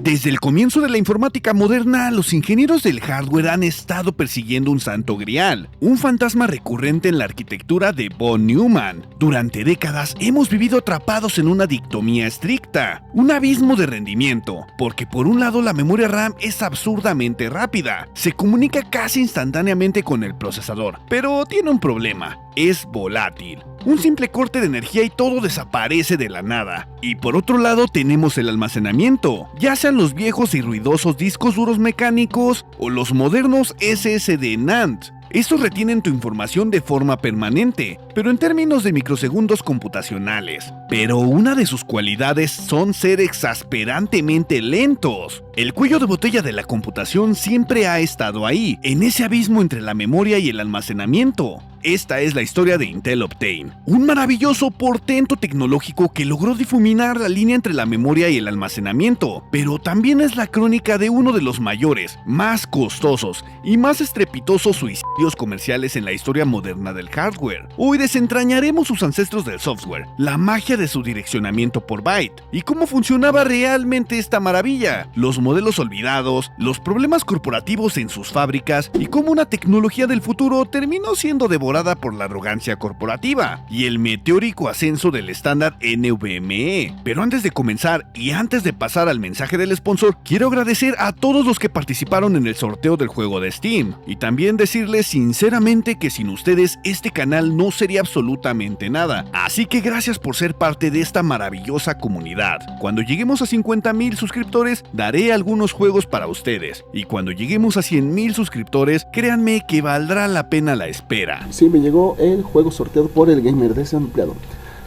Desde el comienzo de la informática moderna, los ingenieros del hardware han estado persiguiendo un santo grial, un fantasma recurrente en la arquitectura de von Neumann. Durante décadas hemos vivido atrapados en una dictomía estricta, un abismo de rendimiento, porque por un lado la memoria RAM es absurdamente rápida, se comunica casi instantáneamente con el procesador, pero tiene un problema: es volátil. Un simple corte de energía y todo desaparece de la nada. Y por otro lado tenemos el almacenamiento, ya sean los viejos y ruidosos discos duros mecánicos o los modernos SSD NAND. Estos retienen tu información de forma permanente, pero en términos de microsegundos computacionales. Pero una de sus cualidades son ser exasperantemente lentos. El cuello de botella de la computación siempre ha estado ahí, en ese abismo entre la memoria y el almacenamiento. Esta es la historia de Intel Optane, un maravilloso portento tecnológico que logró difuminar la línea entre la memoria y el almacenamiento, pero también es la crónica de uno de los mayores, más costosos y más estrepitosos suicidios comerciales en la historia moderna del hardware. Hoy desentrañaremos sus ancestros del software, la magia de su direccionamiento por byte y cómo funcionaba realmente esta maravilla, los modelos olvidados, los problemas corporativos en sus fábricas y cómo una tecnología del futuro terminó siendo devorada por la arrogancia corporativa y el meteórico ascenso del estándar NVMe. Pero antes de comenzar y antes de pasar al mensaje del sponsor, quiero agradecer a todos los que participaron en el sorteo del juego de Steam y también decirles sinceramente que sin ustedes este canal no sería absolutamente nada. Así que gracias por ser parte de esta maravillosa comunidad. Cuando lleguemos a 50,000 suscriptores, daré algunos juegos para ustedes. Y cuando lleguemos a 100,000 suscriptores, créanme que valdrá la pena la espera. Sí, me llegó el juego sorteado por el Gamer Desempleado.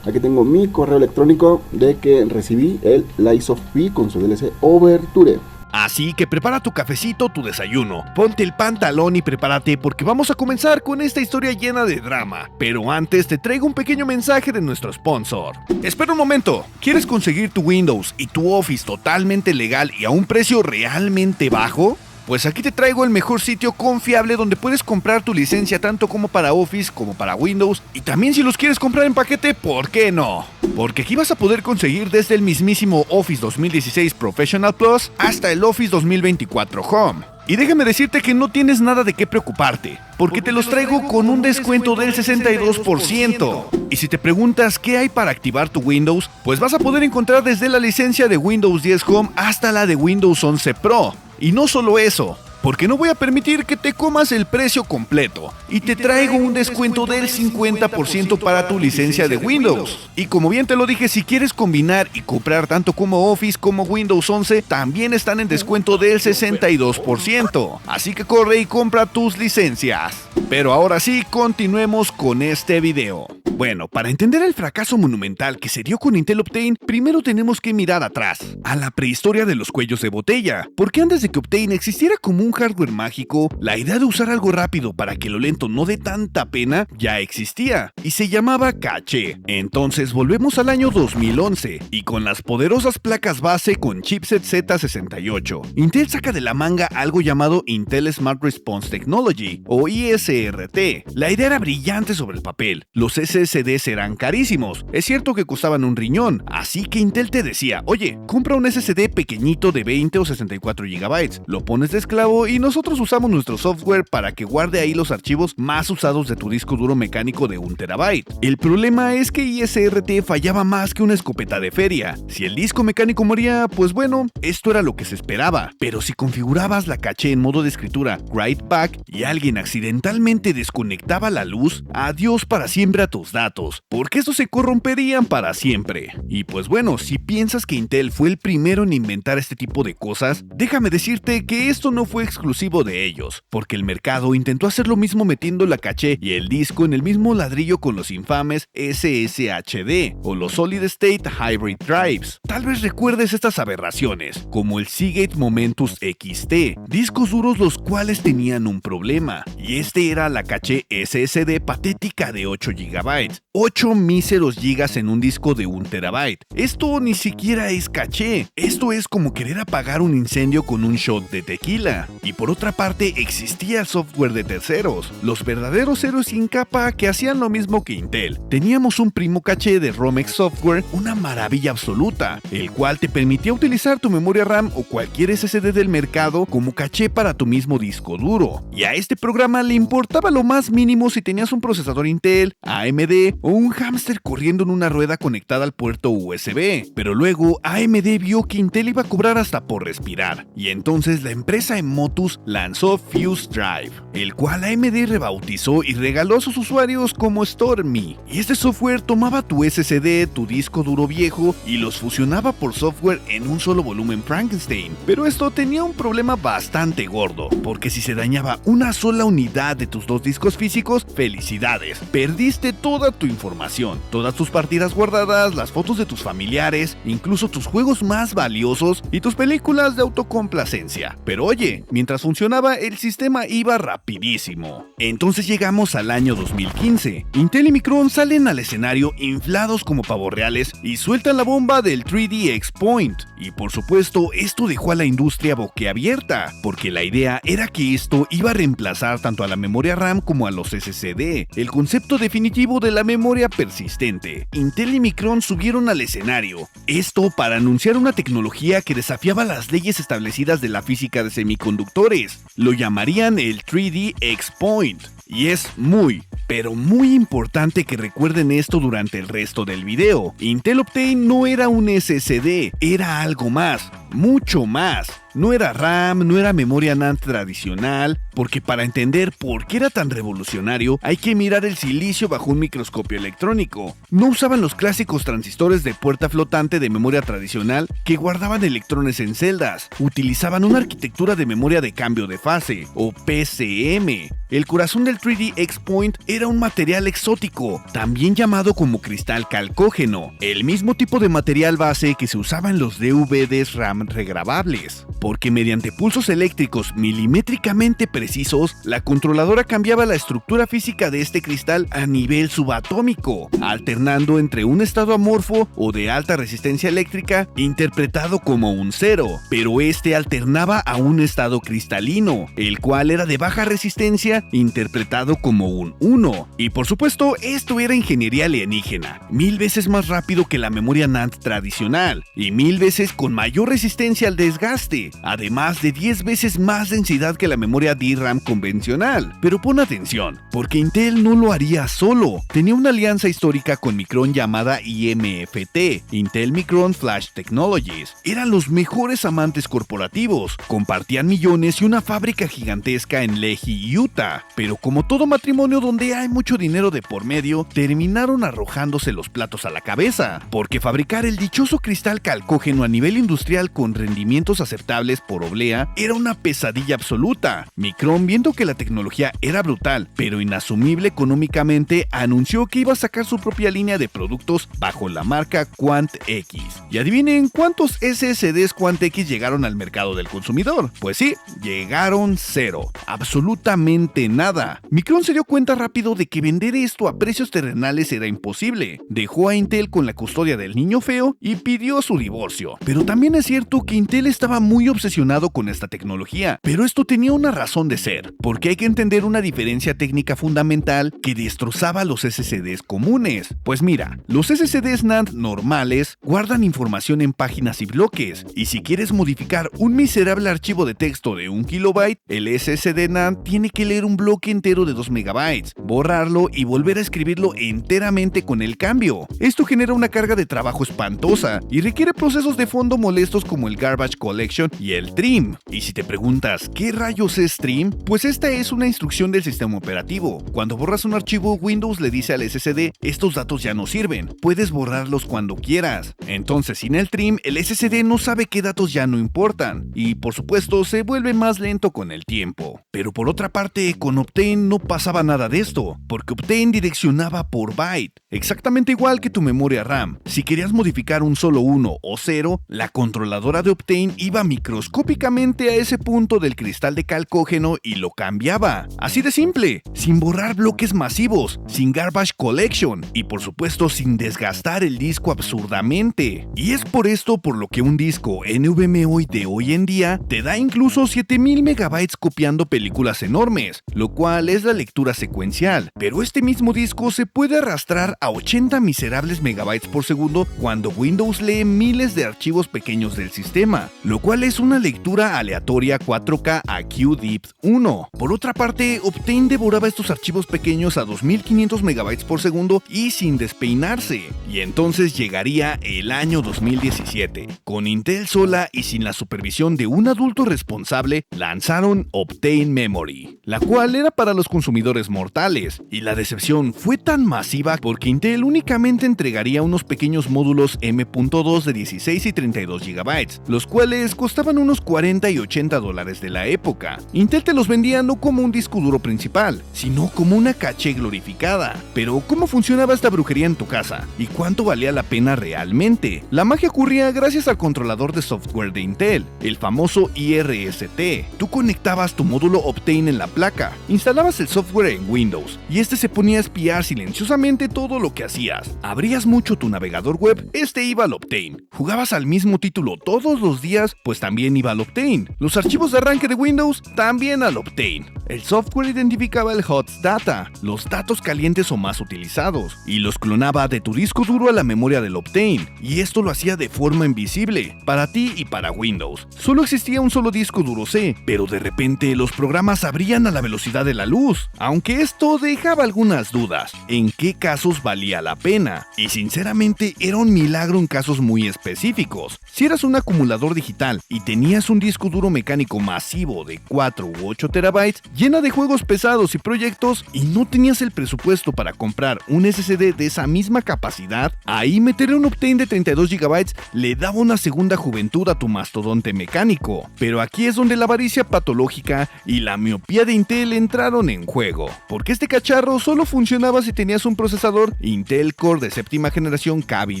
Aquí tengo mi correo electrónico de que recibí el Lies of P con su DLC Overture. Así que prepara tu cafecito, tu desayuno, ponte el pantalón y prepárate porque vamos a comenzar con esta historia llena de drama. Pero antes te traigo un pequeño mensaje de nuestro sponsor. Espera un momento, ¿quieres conseguir tu Windows y tu Office totalmente legal y a un precio realmente bajo? Pues aquí te traigo el mejor sitio confiable donde puedes comprar tu licencia tanto como para Office como para Windows, y también si los quieres comprar en paquete, ¿por qué no? Porque aquí vas a poder conseguir desde el mismísimo Office 2016 Professional Plus hasta el Office 2024 Home. Y déjame decirte que no tienes nada de qué preocuparte, porque te los traigo con un descuento del 62%. Y si te preguntas qué hay para activar tu Windows, pues vas a poder encontrar desde la licencia de Windows 10 Home hasta la de Windows 11 Pro. Y no solo eso, porque no voy a permitir que te comas el precio completo y te traigo un descuento del 50% para tu licencia de Windows. Y como bien te lo dije, si quieres combinar y comprar tanto como Office como Windows 11, también están en descuento del 62%. Así que corre y compra tus licencias. Pero ahora sí, continuemos con este video. Bueno, para entender el fracaso monumental que se dio con Intel Optane, primero tenemos que mirar atrás, a la prehistoria de los cuellos de botella, porque antes de que Optane existiera como un hardware mágico, la idea de usar algo rápido para que lo lento no dé tanta pena ya existía, y se llamaba caché. Entonces volvemos al año 2011, y con las poderosas placas base con chipset Z68, Intel saca de la manga algo llamado Intel Smart Response Technology, o ISRT. La idea era brillante sobre el papel, los SSDs eran carísimos, es cierto que costaban un riñón, así que Intel te decía, oye, compra un SSD pequeñito de 20 o 64 GB, lo pones de esclavo y nosotros usamos nuestro software para que guarde ahí los archivos más usados de tu disco duro mecánico de 1 TB. El problema es que ISRT fallaba más que una escopeta de feria. Si el disco mecánico moría, pues bueno, esto era lo que se esperaba, pero si configurabas la caché en modo de escritura write back y alguien accidentalmente desconectaba la luz, adiós para siempre a tus datos, porque estos se corromperían para siempre. Y pues bueno, si piensas que Intel fue el primero en inventar este tipo de cosas, déjame decirte que esto no fue exclusivo de ellos, porque el mercado intentó hacer lo mismo metiendo la caché y el disco en el mismo ladrillo con los infames SSHD o los Solid State Hybrid Drives. Tal vez recuerdes estas aberraciones, como el Seagate Momentus XT, discos duros los cuales tenían un problema, y este era la caché SSD patética de 8 GB. GB, 8 míseros gigas en un disco de 1 TB. Esto ni siquiera es caché, esto es como querer apagar un incendio con un shot de tequila. Y por otra parte existía software de terceros, los verdaderos héroes sin capa que hacían lo mismo que Intel. Teníamos un primo caché de Romex Software, una maravilla absoluta, el cual te permitía utilizar tu memoria RAM o cualquier SSD del mercado como caché para tu mismo disco duro. Y a este programa le importaba lo más mínimo si tenías un procesador Intel, AMD o un hámster corriendo en una rueda conectada al puerto USB. Pero luego AMD vio que Intel iba a cobrar hasta por respirar, y entonces la empresa Emotus lanzó Fuse Drive, el cual AMD rebautizó y regaló a sus usuarios como StoreMe. Y este software tomaba tu SSD, tu disco duro viejo y los fusionaba por software en un solo volumen Frankenstein. Pero esto tenía un problema bastante gordo, porque si se dañaba una sola unidad de tus dos discos físicos, felicidades, perdiste toda tu información, todas tus partidas guardadas, las fotos de tus familiares, incluso tus juegos más valiosos y tus películas de autocomplacencia. Pero oye, mientras funcionaba el sistema iba rapidísimo. Entonces llegamos al año 2015. Intel y Micron salen al escenario inflados como pavos reales y sueltan la bomba del 3D X-Point. Y por supuesto, esto dejó a la industria boquiabierta, porque la idea era que esto iba a reemplazar tanto a la memoria RAM como a los SSD, el concepto definitivo de la memoria persistente. Intel y Micron subieron al escenario, esto para anunciar una tecnología que desafiaba las leyes establecidas de la física de semiconductores. Lo llamarían el 3D X-Point. Y es muy, pero muy importante que recuerden esto durante el resto del video. Intel Optane no era un SSD, era algo más, mucho más. No era RAM, no era memoria NAND tradicional, porque para entender por qué era tan revolucionario hay que mirar el silicio bajo un microscopio electrónico. No usaban los clásicos transistores de puerta flotante de memoria tradicional que guardaban electrones en celdas. Utilizaban una arquitectura de memoria de cambio de fase, o PCM. El corazón del 3D X-Point era un material exótico, también llamado como cristal calcógeno, el mismo tipo de material base que se usaba en los DVDs RAM regrabables. Porque mediante pulsos eléctricos milimétricamente precisos, la controladora cambiaba la estructura física de este cristal a nivel subatómico, alternando entre un estado amorfo o de alta resistencia eléctrica, interpretado como un 0, pero este alternaba a un estado cristalino, el cual era de baja resistencia, interpretado como un 1. Y por supuesto, esto era ingeniería alienígena, 1000 veces más rápido que la memoria NAND tradicional, y 1000 veces con mayor resistencia al desgaste, además de 10 veces más densidad que la memoria DRAM convencional. Pero pon atención, porque Intel no lo haría solo. Tenía una alianza histórica con Micron llamada IMFT, Intel Micron Flash Technologies. Eran los mejores amantes corporativos, compartían millones y una fábrica gigantesca en Lehi, Utah. Pero como todo matrimonio donde hay mucho dinero de por medio, terminaron arrojándose los platos a la cabeza, porque fabricar el dichoso cristal calcógeno a nivel industrial con rendimientos aceptables por oblea era una pesadilla absoluta. Micron, viendo que la tecnología era brutal pero inasumible económicamente, anunció que iba a sacar su propia línea de productos bajo la marca QuantX. Y adivinen cuántos SSDs QuantX llegaron al mercado del consumidor. Pues sí, llegaron 0, absolutamente nada. Micron se dio cuenta rápido de que vender esto a precios terrenales era imposible. Dejó a Intel con la custodia del niño feo y pidió su divorcio. Pero también es cierto que Intel estaba muy obsesionado con esta tecnología, pero esto tenía una razón de ser, porque hay que entender una diferencia técnica fundamental que destrozaba los SSDs comunes. Pues mira, los SSDs NAND normales guardan información en páginas y bloques, y si quieres modificar un miserable archivo de texto de 1 kilobyte, el SSD NAND tiene que leer un bloque entero de 2 megabytes, borrarlo y volver a escribirlo enteramente con el cambio. Esto genera una carga de trabajo espantosa y requiere procesos de fondo molestos como el Garbage Collection y el trim. Y si te preguntas, ¿qué rayos es trim? Pues esta es una instrucción del sistema operativo. Cuando borras un archivo, Windows le dice al SSD, estos datos ya no sirven, puedes borrarlos cuando quieras. Entonces, sin el trim, el SSD no sabe qué datos ya no importan, y por supuesto se vuelve más lento con el tiempo. Pero por otra parte, con Optane no pasaba nada de esto, porque Optane direccionaba por byte, exactamente igual que tu memoria RAM. Si querías modificar un solo 1 o 0, la controladora computadora de Optane iba microscópicamente a ese punto del cristal de calcógeno y lo cambiaba. Así de simple, sin borrar bloques masivos, sin garbage collection y por supuesto sin desgastar el disco absurdamente. Y es por esto por lo que un disco NVMe de hoy en día te da incluso 7000 megabytes copiando películas enormes, lo cual es la lectura secuencial, pero este mismo disco se puede arrastrar a 80 miserables megabytes por segundo cuando Windows lee miles de archivos pequeños del sistema, lo cual es una lectura aleatoria 4K a QDIP 1. Por otra parte, Optane devoraba estos archivos pequeños a 2500 megabytes por segundo y sin despeinarse. Y entonces llegaría el año 2017. Con Intel sola y sin la supervisión de un adulto responsable, lanzaron Optane Memory, la cual era para los consumidores mortales, y la decepción fue tan masiva porque Intel únicamente entregaría unos pequeños módulos M.2 de 16 y 32 GB, los cuales costaban unos $40 y $80 de la época. Intel te los vendía no como un disco duro principal, sino como una caché glorificada. Pero ¿cómo funcionaba esta brujería en tu casa? ¿Y cuánto valía la pena realmente? La magia ocurría gracias al controlador de software de Intel, el famoso IRST. Tú conectabas tu módulo Optane en la placa, instalabas el software en Windows, y este se ponía a espiar silenciosamente todo lo que hacías. Abrías mucho tu navegador web, este iba al Optane. Jugabas al mismo título todos los días, pues también iba al Optane. Los archivos de arranque de Windows, también al Optane. El software identificaba el hot data, los datos calientes o más utilizados, y los clonaba de tu disco duro a la memoria del Optane, y esto lo hacía de forma invisible, para ti y para Windows. Solo existía un solo disco duro C, pero de repente los programas abrían a la velocidad de la luz, aunque esto dejaba algunas dudas, en qué casos valía la pena, y sinceramente era un milagro en casos muy específicos. Si eras un acumulador digital y tenías un disco duro mecánico masivo de 4 u 8 terabytes, llena de juegos pesados y proyectos, y no tenías el presupuesto para comprar un SSD de esa misma capacidad, ahí meter un Optane de 32 GB le daba una segunda juventud a tu mastodonte mecánico. Pero aquí es donde la avaricia patológica y la miopía de Intel entraron en juego, porque este cacharro solo funcionaba si tenías un procesador Intel Core de séptima generación Kaby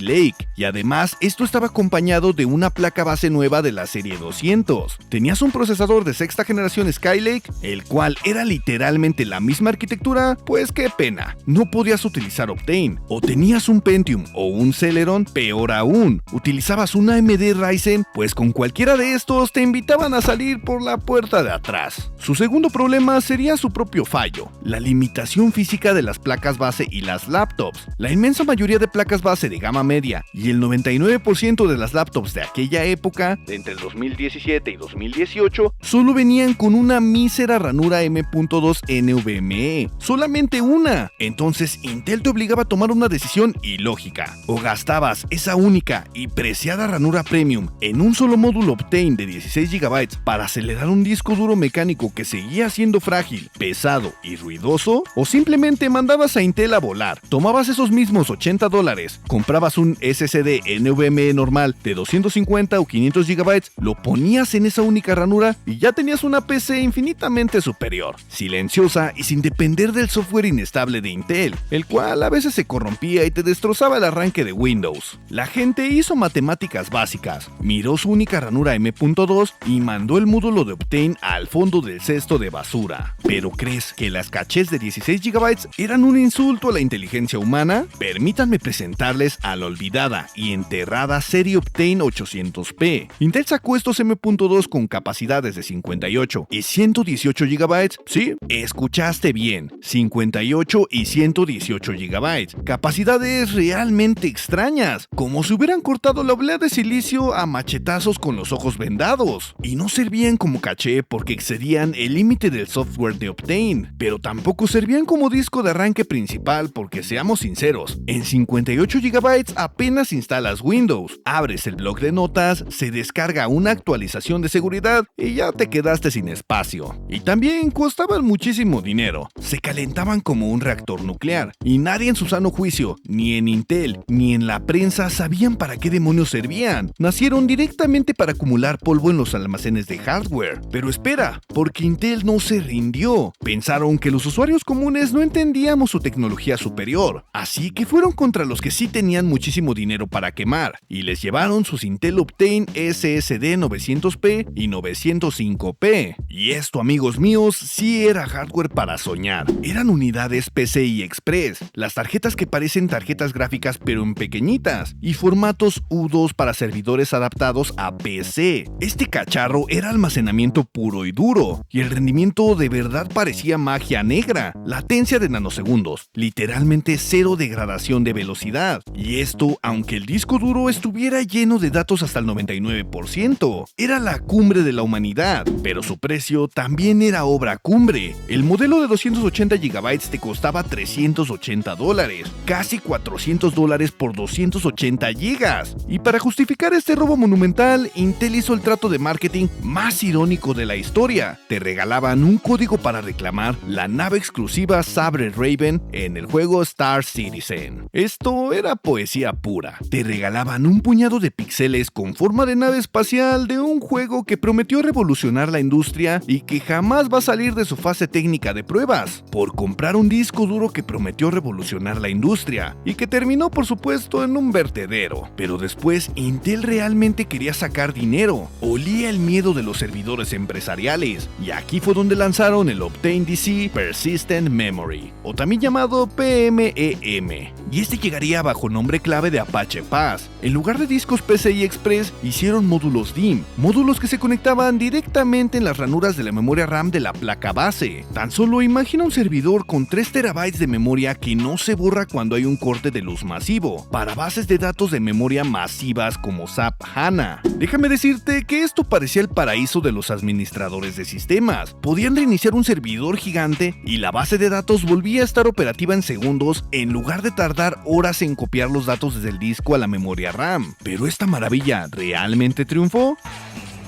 Lake, y además esto estaba acompañado de una placa base nueva de la serie 200. Tenías un procesador de sexta generación Skylake, el cual era literalmente la misma arquitectura, pues qué pena, no podías utilizar Optane. O tenías un Pentium o un Celeron, peor aún, utilizabas una AMD Ryzen, pues con cualquiera de estos te invitaban a salir por la puerta de atrás. Su segundo problema sería su propio fallo, la limitación física de las placas base y las laptops. La inmensa mayoría de placas base de gama media y el 99% de las laptops de aquella época, de entre el 2017 y 2018, solo venían con una mísera ranura M.2 NVMe, solamente una. Entonces Intel te obligaba a tomar una decisión ilógica: o gastabas esa única y preciada ranura premium en un solo módulo Optane de 16 GB para acelerar un disco duro mecánico que seguía siendo frágil, pesado y ruidoso, o simplemente mandabas a Intel a volar, tomabas esos mismos $80, comprabas un SSD NVMe normal de 250 o 500 GB, lo ponías en esa única ranura y ya tenías una PC infinitamente superior, silenciosa y sin depender del software inestable de Intel, el cual a veces se corrompía y te destrozaba el arranque de Windows. La gente hizo matemáticas básicas, miró su única ranura M.2 y mandó el módulo de Optane al fondo del cesto de basura. ¿Pero crees que las cachés de 16 GB eran un insulto a la inteligencia humana? Permítanme presentarles a la olvidada y enterrada serie Optane 800p. Intel sacó estos M.2 con capacidades de 58 y 118 GB. Sí, escuchaste bien, 58 y 118 GB. Capacidades realmente extrañas, como si hubieran cortado la oblea de silicio a machetazos con los ojos vendados. Y no servían como caché porque excedían el límite del software de Optane, pero tampoco servían como disco de arranque principal porque, seamos sinceros, en 58 GB apenas instalas Windows, abres el bloc de notas, se descarga una actualización de seguridad y ya te quedaste sin espacio. Y también Optane costaban muchísimo dinero, se calentaban como un reactor nuclear, y nadie en su sano juicio, ni en Intel, ni en la prensa sabían para qué demonios servían. Nacieron directamente para acumular polvo en los almacenes de hardware. Pero espera, porque Intel no se rindió. Pensaron que los usuarios comunes no entendíamos su tecnología superior, así que fueron contra los que sí tenían muchísimo dinero para quemar, y les llevaron sus Intel Optane SSD 900p y 905p. Y esto, amigos míos, sí era hardware para soñar. Eran unidades PCI Express, las tarjetas que parecen tarjetas gráficas pero en pequeñitas, y formatos U2 para servidores adaptados a PC. Este cacharro era almacenamiento puro y duro, y el rendimiento de verdad parecía magia negra. Latencia de nanosegundos, literalmente cero degradación de velocidad. Y esto aunque el disco duro estuviera lleno de datos hasta el 99%. Era la cumbre de la humanidad, pero su precio también era obra cumbre. El modelo de 280 GB te costaba $380, casi $400 por 280 GB. Y para justificar este robo monumental, Intel hizo el trato de marketing más irónico de la historia. Te regalaban un código para reclamar la nave exclusiva Sabre Raven en el juego Star Citizen. Esto era poesía pura. Te regalaban un puñado de píxeles con forma de nave espacial de un juego que prometió revolucionar la industria y que jamás va a salir de su fase técnica de pruebas, por comprar un disco duro que prometió revolucionar la industria y que terminó por supuesto en un vertedero. Pero después Intel realmente quería sacar dinero, olía el miedo de los servidores empresariales, y aquí fue donde lanzaron el Optane DC Persistent Memory, o también llamado PMEM, y este llegaría bajo nombre clave de Apache Paz. En lugar de discos PCI Express, hicieron módulos DIMM, módulos que se conectaban directamente en las ranuras de la memoria RAM de la placa base. Tan solo imagina un servidor con 3 TB de memoria que no se borra cuando hay un corte de luz masivo, para bases de datos de memoria masivas como SAP HANA. Déjame decirte que esto parecía el paraíso de los administradores de sistemas. Podían reiniciar un servidor gigante y la base de datos volvía a estar operativa en segundos en lugar de tardar horas en copiar los datos desde el disco a la memoria RAM. ¿Pero esta maravilla realmente triunfó?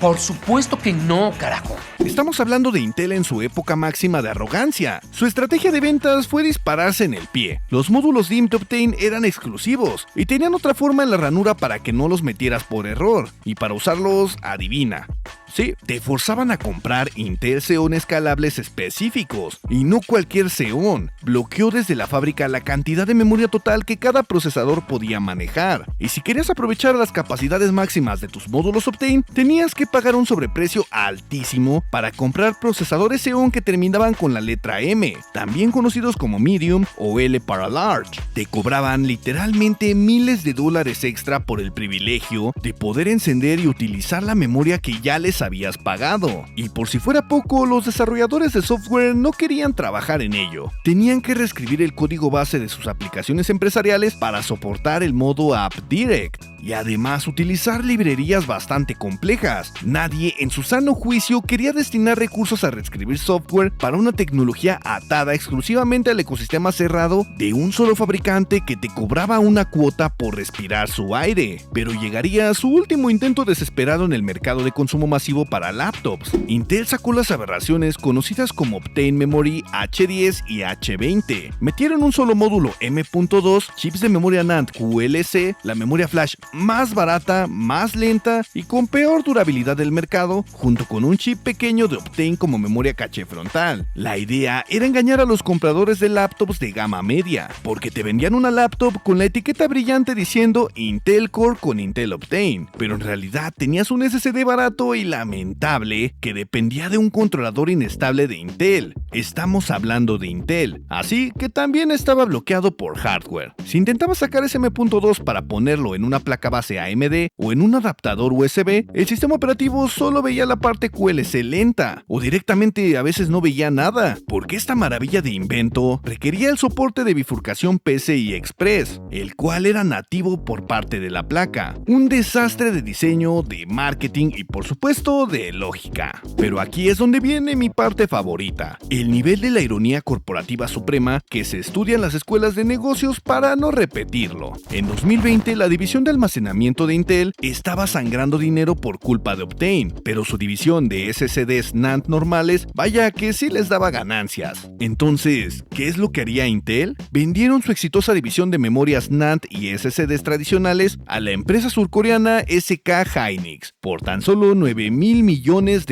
Por supuesto que no, carajo. Estamos hablando de Intel en su época máxima de arrogancia. Su estrategia de ventas fue dispararse en el pie. Los módulos DIMM de Optane eran exclusivos y tenían otra forma en la ranura para que no los metieras por error. Y para usarlos, adivina. Sí, te forzaban a comprar Intel Xeon escalables específicos, y no cualquier Xeon. Bloqueó desde la fábrica la cantidad de memoria total que cada procesador podía manejar. Y si querías aprovechar las capacidades máximas de tus módulos Optane, tenías que pagar un sobreprecio altísimo para comprar procesadores Xeon que terminaban con la letra M, también conocidos como Medium o L para Large. Te cobraban literalmente miles de dólares extra por el privilegio de poder encender y utilizar la memoria que ya les habías pagado. Y por si fuera poco, los desarrolladores de software no querían trabajar en ello. Tenían que reescribir el código base de sus aplicaciones empresariales para soportar el modo App Direct, y además utilizar librerías bastante complejas. Nadie en su sano juicio quería destinar recursos a reescribir software para una tecnología atada exclusivamente al ecosistema cerrado de un solo fabricante que te cobraba una cuota por respirar su aire. Pero llegaría su último intento desesperado en el mercado de consumo masivo para laptops. Intel sacó las aberraciones conocidas como Optane Memory H10 y H20. Metieron un solo módulo M.2, chips de memoria NAND QLC, la memoria flash más barata, más lenta y con peor durabilidad del mercado, junto con un chip pequeño de Optane como memoria caché frontal. La idea era engañar a los compradores de laptops de gama media, porque te vendían una laptop con la etiqueta brillante diciendo Intel Core con Intel Optane, pero en realidad tenías un SSD barato y lamentable que dependía de un controlador inestable de Intel. Estamos hablando de Intel, así que también estaba bloqueado por hardware. Si intentabas sacar ese M.2 para ponerlo en una placa base AMD o en un adaptador USB, el sistema operativo solo veía la parte QLC lenta, o directamente a veces no veía nada, porque esta maravilla de invento requería el soporte de bifurcación PCI Express, el cual era nativo por parte de la placa. Un desastre de diseño, de marketing y por supuesto poquito de lógica. Pero aquí es donde viene mi parte favorita, el nivel de la ironía corporativa suprema que se estudia en las escuelas de negocios para no repetirlo. En 2020, la división de almacenamiento de Intel estaba sangrando dinero por culpa de Optane, pero su división de SSDs NAND normales, vaya que sí les daba ganancias. Entonces, ¿qué es lo que haría Intel? Vendieron su exitosa división de memorias NAND y SSDs tradicionales a la empresa surcoreana SK Hynix por tan solo $9,000 millones.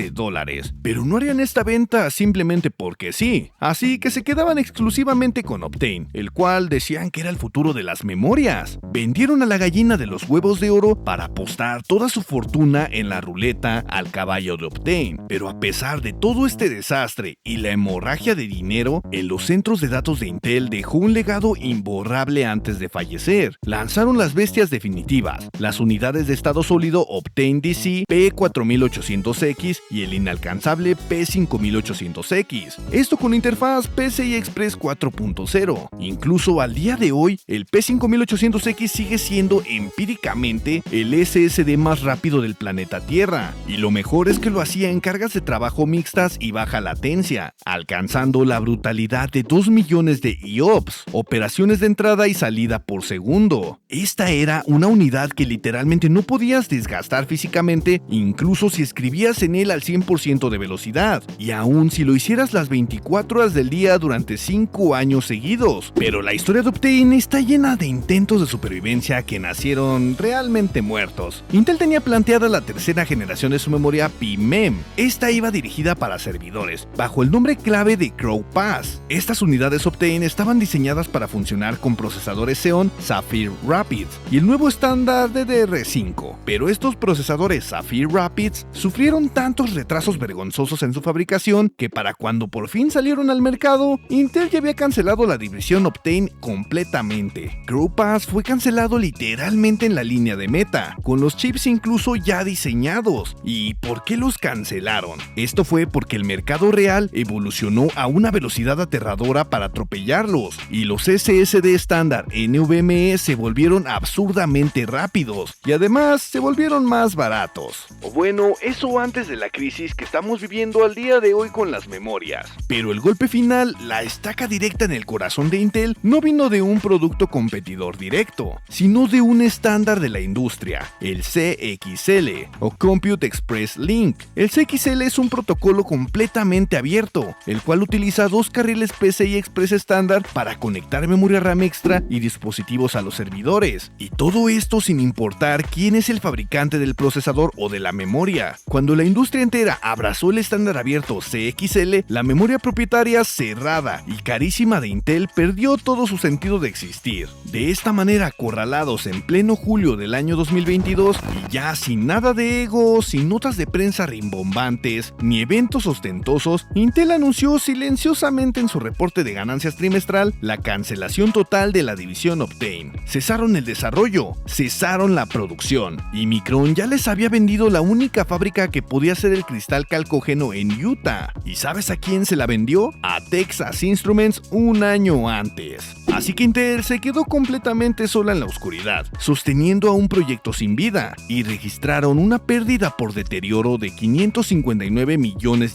Pero no harían esta venta simplemente porque sí, así que se quedaban exclusivamente con Optane, el cual decían que era el futuro de las memorias. Vendieron a la gallina de los huevos de oro para apostar toda su fortuna en la ruleta al caballo de Optane. Pero a pesar de todo este desastre y la hemorragia de dinero, en los centros de datos de Intel dejó un legado imborrable antes de fallecer. Lanzaron las bestias definitivas, las unidades de estado sólido Optane DC P4800X y el inalcanzable P5800X. Esto con interfaz PCI Express 4.0. Incluso al día de hoy, el P5800X sigue siendo empíricamente el SSD más rápido del planeta Tierra. Y lo mejor es que lo hacía en cargas de trabajo mixtas y baja latencia, alcanzando la brutalidad de 2 millones de IOPS, operaciones de entrada y salida por segundo. Esta era una unidad que literalmente no podías desgastar físicamente, incluso si escribías en él al 100% de velocidad, y aún si lo hicieras las 24 horas del día durante 5 años seguidos. Pero la historia de Optane está llena de intentos de supervivencia que nacieron realmente muertos. Intel tenía planteada la tercera generación de su memoria PMEM. Esta iba dirigida para servidores, bajo el nombre clave de Crow Pass. Estas unidades Optane estaban diseñadas para funcionar con procesadores Xeon Sapphire Rapids y el nuevo estándar DDR5. Pero estos procesadores Sapphire Rapids sufrieron tantos retrasos vergonzosos en su fabricación que para cuando por fin salieron al mercado, Intel ya había cancelado la división Optane completamente. Crow Pass fue cancelado literalmente en la línea de meta, con los chips incluso ya diseñados. ¿Y por qué los cancelaron? Esto fue porque el mercado real evolucionó a una velocidad aterradora para atropellarlos, y los SSD estándar NVMe se volvieron absurdamente rápidos, y además se volvieron más baratos. O bueno, eso antes de la crisis que estamos viviendo al día de hoy con las memorias. Pero el golpe final, la estaca directa en el corazón de Intel, no vino de un producto competidor directo, sino de un estándar de la industria, el CXL, o Compute Express Link. El CXL es un protocolo completamente abierto, el cual utiliza 2 carriles PCI Express estándar para conectar memoria RAM extra y dispositivos a los servidores. Y todo esto sin importar quién es el fabricante del procesador o de la memoria. Cuando la industria entera abrazó el estándar abierto CXL, la memoria propietaria cerrada y carísima de Intel perdió todo su sentido de existir. De esta manera, acorralados en pleno julio del año 2022 y ya sin nada de ego, sin notas de prensa rimbombantes ni eventos ostentosos, Intel anunció silenciosamente en su reporte de ganancias trimestral la cancelación total de la división Optane. Cesaron el desarrollo, cesaron la producción, y Micron ya les había vendido la única fábrica que podía hacer el cristal calcógeno en Utah. ¿Y sabes a quién se la vendió? A Texas Instruments un año antes. Así que Intel se quedó completamente sola en la oscuridad, sosteniendo a un proyecto sin vida, y registraron una pérdida por deterioro de $559 millones.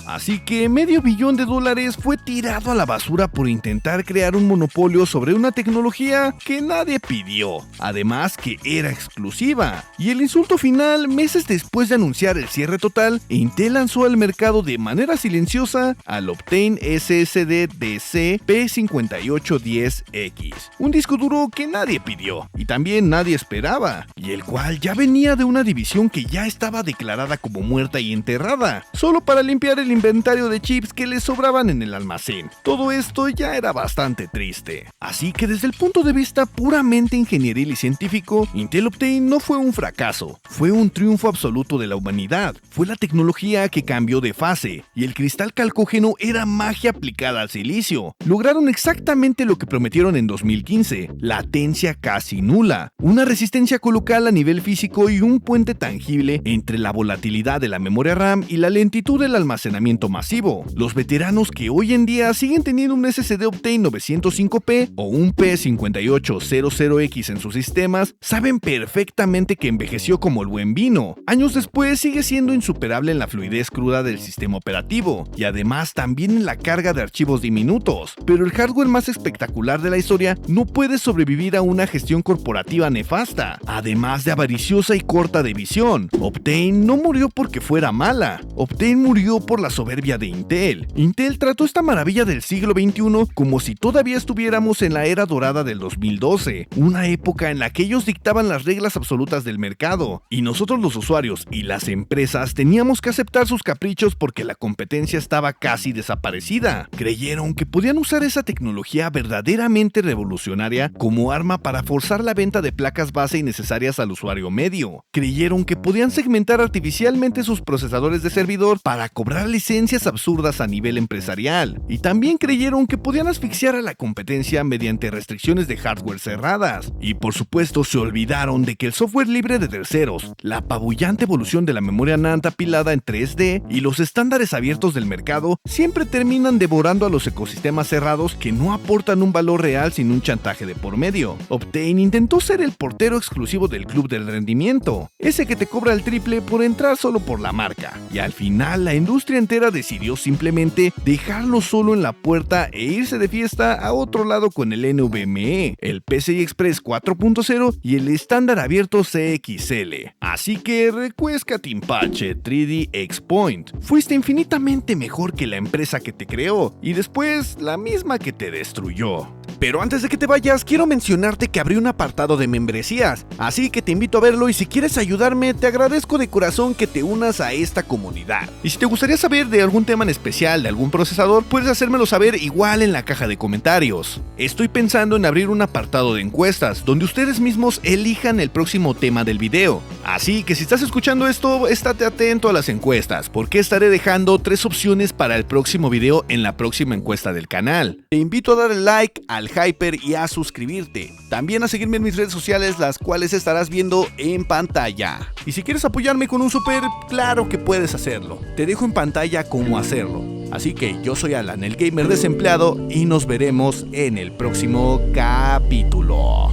Así que $500 millones fue tirado a la basura por intentar crear un monopolio sobre una tecnología que nadie pidió, además que era exclusiva. Y el insulto final, meses después de anunciar el cierre total, Intel lanzó al mercado de manera silenciosa al Optane SSD DC P5810X, un disco duro que nadie pidió y también nadie esperaba, y el cual ya venía de una división que ya estaba declarada como muerta y enterrada, solo para limpiar el inventario de chips que les sobraban en el almacén. Todo esto ya era bastante triste. Así que desde el punto de vista puramente ingenieril y científico, Intel Optane no fue un fracaso, fue un triunfo absoluto de la humanidad. Fue la tecnología que cambió de fase, y el cristal calcógeno era magia aplicada al silicio. Lograron exactamente exactamente lo que prometieron en 2015, latencia casi nula, una resistencia colocal a nivel físico y un puente tangible entre la volatilidad de la memoria RAM y la lentitud del almacenamiento masivo. Los veteranos que hoy en día siguen teniendo un SSD Optane 905P o un P5800X en sus sistemas saben perfectamente que envejeció como el buen vino. Años después sigue siendo insuperable en la fluidez cruda del sistema operativo y además también en la carga de archivos diminutos, pero el hardware más espectacular de la historia no puede sobrevivir a una gestión corporativa nefasta, además de avariciosa y corta de visión. Optane no murió porque fuera mala, Optane murió por la soberbia de Intel. Intel trató esta maravilla del siglo XXI como si todavía estuviéramos en la era dorada del 2012, una época en la que ellos dictaban las reglas absolutas del mercado, y nosotros los usuarios y las empresas teníamos que aceptar sus caprichos porque la competencia estaba casi desaparecida. Creyeron que podían usar esa tecnología verdaderamente revolucionaria como arma para forzar la venta de placas base innecesarias al usuario medio. Creyeron que podían segmentar artificialmente sus procesadores de servidor para cobrar licencias absurdas a nivel empresarial. Y también creyeron que podían asfixiar a la competencia mediante restricciones de hardware cerradas. Y por supuesto se olvidaron de que el software libre de terceros, la apabullante evolución de la memoria NAND apilada en 3D y los estándares abiertos del mercado siempre terminan devorando a los ecosistemas cerrados que no aportan un valor real sin un chantaje de por medio. Optane intentó ser el portero exclusivo del club del rendimiento, ese que te cobra el triple por entrar solo por la marca, y al final la industria entera decidió simplemente dejarlo solo en la puerta e irse de fiesta a otro lado con el NVMe, el PCI Express 4.0 y el estándar abierto CXL. Así que recuéscate, Impache 3D X-Point. Fuiste infinitamente mejor que la empresa que te creó y después la misma que te destruyó. Pero antes de que te vayas, quiero mencionarte que abrí un apartado de membresías, así que te invito a verlo y si quieres ayudarme, te agradezco de corazón que te unas a esta comunidad. Y si te gustaría saber de algún tema en especial, de algún procesador, puedes hacérmelo saber igual en la caja de comentarios. Estoy pensando en abrir un apartado de encuestas, donde ustedes mismos elijan el próximo tema del video. Así que si estás escuchando esto, estate atento a las encuestas, porque estaré dejando 3 opciones para el próximo video en la próxima encuesta del canal. Te invito a darle like al Hyper y a suscribirte. También a seguirme en mis redes sociales, las cuales estarás viendo en pantalla. Y si quieres apoyarme con un super, claro que puedes hacerlo. Te dejo en pantalla cómo hacerlo. Así que yo soy Alan, el gamer desempleado, y nos veremos en el próximo capítulo.